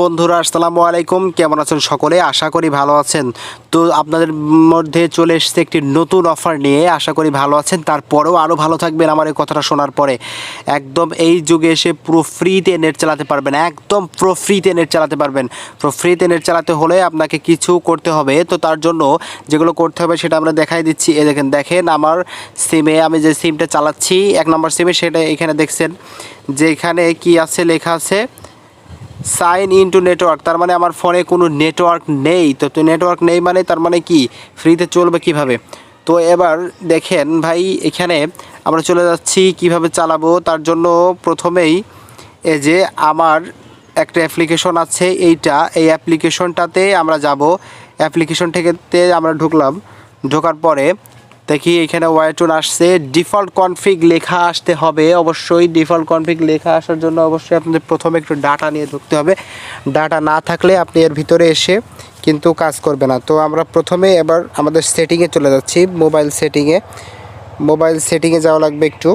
বন্ধুরা আসসালামু আলাইকুম, কেমন আছেন সকলে? আশা করি ভালো আছেন। তো আপনাদের মধ্যে চলে এসেছে একটি নতুন অফার নিয়ে, আশা করি ভালো আছেন। তারপরেও আরও ভালো থাকবেন আমার এই কথাটা শোনার পরে। একদম এই যুগে এসে পুরো ফ্রিতে নেট চালাতে পারবেন, একদম পুরো ফ্রিতে নেট চালাতে পারবেন। পুরো ফ্রিতে নেট চালাতে হলে আপনাকে কিছু করতে হবে। তো তার জন্য যেগুলো করতে হবে সেটা আমরা দেখাই দিচ্ছি। দেখেন আমার সিমে, আমি যে সিমটা চালাচ্ছি 1 নম্বর সিমে, সেটা এখানে দেখছেন যে এখানে কি আছে, লেখা আছে সাইন ইন টু নেটওয়ার্ক। তার মানে আমার ফোনে কোনো নেটওয়ার্ক নেই। তো নেটওয়ার্ক নেই মানে তার মানে কি ফ্রিতে চলবে কিভাবে? তো এবার দেখেন ভাই, এখানে আমরা চলে যাচ্ছি কিভাবে চালাবো। তার জন্য প্রথমেই এই যে আমার একটা অ্যাপ্লিকেশন আছে, এই অ্যাপ্লিকেশনটাতে আমরা যাব। অ্যাপ্লিকেশন থেকে আমরা ঢোকার পরে দেখি এখানে ওয়াইটুন আসছে, ডিফল্ট কনফিগ লেখা আসতে হবে। অবশ্যই ডিফল্ট কনফিগ লেখা আসার জন্য অবশ্যই আপনাদের প্রথমে একটু ডাটা নিয়ে ঢুকতে হবে। ডাটা না থাকলে আপনি এর ভিতরে এসে কিন্তু কাজ করবে না। তো আমরা প্রথমে এবার আমাদের সেটিংয়ে চলে যাচ্ছি, মোবাইল সেটিংয়ে যাওয়া লাগবে একটু।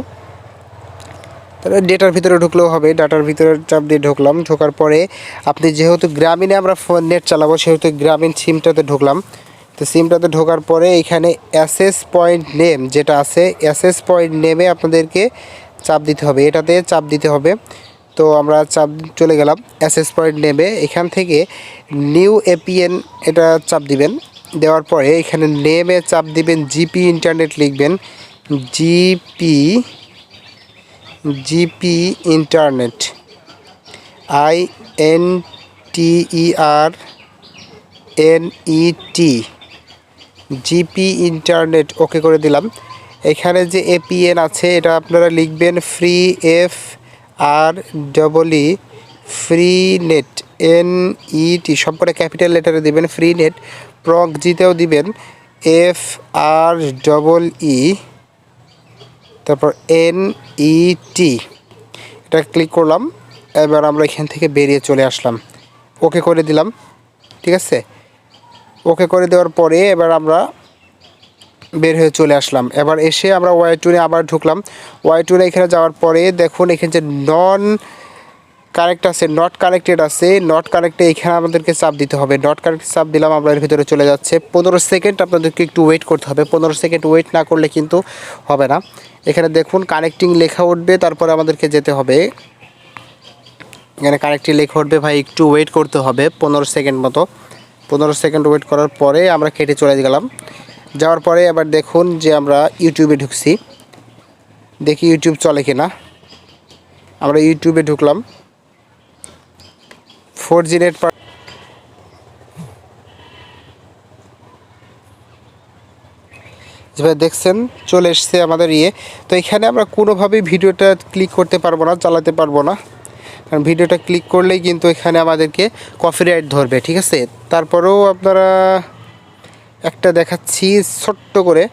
তাহলে ডেটার ভিতরে ঢুকলেও হবে, ডাটার ভিতরে চাপ দিয়ে ঢোকার পরে আপনি যেহেতু গ্রামীণে আমরা ফোন নেট চালাবো সেহেতু গ্রামীণ সিমটাতে ঢুকলাম। তো সিমটাতে ঢোকার পরে এখানে অ্যাসেস পয়েন্ট নেম যেটা আছে, অ্যাসেস পয়েন্ট নেমে আপনাদেরকে চাপ দিতে হবে, এটাতে চাপ দিতে হবে। তো আমরা চলে গেলাম অ্যাসেস পয়েন্ট নেমে। এখান থেকে নিউ এপিএন এটা চাপ দিবেন। দেওয়ার পরে এখানে নেমে চাপ দিবেন, জিপি ইন্টারনেট লিখবেন, GP internet, INTERNET, GP internet, okay করে দিলাম। এখানে যে এপিএন আছে এটা আপনারা লিখবেন free, FREE free net, NET সবকটা ক্যাপিটাল লেটারে দিবেন, ফ্রি নেট। প্রক্সিতেও দিবেন FREE তারপর NET, এটা ক্লিক করলাম। এবার আমরা এখান থেকে বেরিয়ে চলে আসলাম, ওকে করে দিলাম। ঠিক আছে, ওকে করে দেওয়ার পরে এবার আমরা বের হয়ে চলে আসলাম। এবার এসে আমরা ওয়াইটুনে আবার ঢুকলাম। ওয়াইটুনে এখানে যাওয়ার পরে দেখুন এখানে যে নট কানেক্টেড আছে, নট কানেক্টে এখানে আমাদেরকে চাপ দিতে হবে। নট কানেক্টে চাপ দিলাম, আমরা এর ভিতরে চলে যাচ্ছে। 15 সেকেন্ড আপনাদেরকে একটু ওয়েট করতে হবে। 15 সেকেন্ড ওয়েট না করলে কিন্তু হবে না। এখানে দেখুন কানেক্টিং লেখা উঠবে, তারপরে আমাদেরকে যেতে হবে। এখানে কানেক্টিং লেখা উঠবে, ভাই একটু ওয়েট করতে হবে 15 সেকেন্ড মতো। 15 সেকেন্ড ওয়েট করার পরে আমরা কেটে চলে গেলাম। যাওয়ার পরে আবার দেখুন যে আমরা ইউটিউবে ঢুকছি, দেখি ইউটিউব চলে কিনা। আমরা ইউটিউবে ঢুকলাম, 4G নেট যেভাবে দেখছেন চলে এসছে আমাদের তো এখানে আমরা কোনোভাবেই ভিডিওটা ক্লিক করতে পারবো না, চালাতে পারবো না, কারণ ভিডিওটা ক্লিক করলেই কিন্তু এখানে আমাদেরকে কপিরাইট ধরবে। ঠিক আছে, তারপরেও আপনারা একটা দেখাচ্ছি ছোট্ট করে।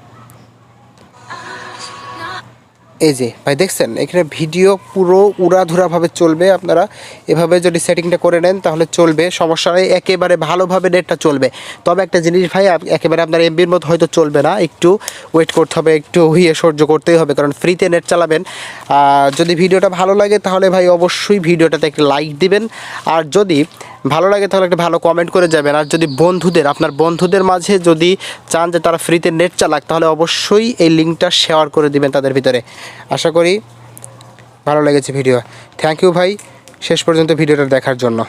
এই যে ভাই দেখছেন এখানে ভিডিও পুরো উড়াধুরাভাবে চলবে। আপনারা এভাবে যদি সেটিংটা করে নেন তাহলে চলবে, সমস্যা নেই, একেবারে ভালোভাবে নেটটা চলবে। তবে একটা জিনিস ভাই, একেবারে আপনার এমবির মতো হয়তো চলবে না, একটু ওয়েট করতে হবে, একটু সহ্য করতেই হবে, কারণ ফ্রিতে নেট চালাবেন। যদি ভিডিওটা ভালো লাগে তাহলে ভাই অবশ্যই ভিডিওটাতে একটা লাইক দিবেন, আর যদি ভালো লাগে তাহলে একটা ভালো কমেন্ট করে যাবেন। আর যদি আপনার বন্ধুদের মাঝে যদি চান যে তারা ফ্রিতে নেট চালাক, তাহলে অবশ্যই এই লিঙ্কটা শেয়ার করে দিবেন তাদের ভিতরে। আশা করি ভালো লেগেছে ভিডিও। থ্যাংক ইউ ভাই শেষ পর্যন্ত ভিডিওটা দেখার জন্য।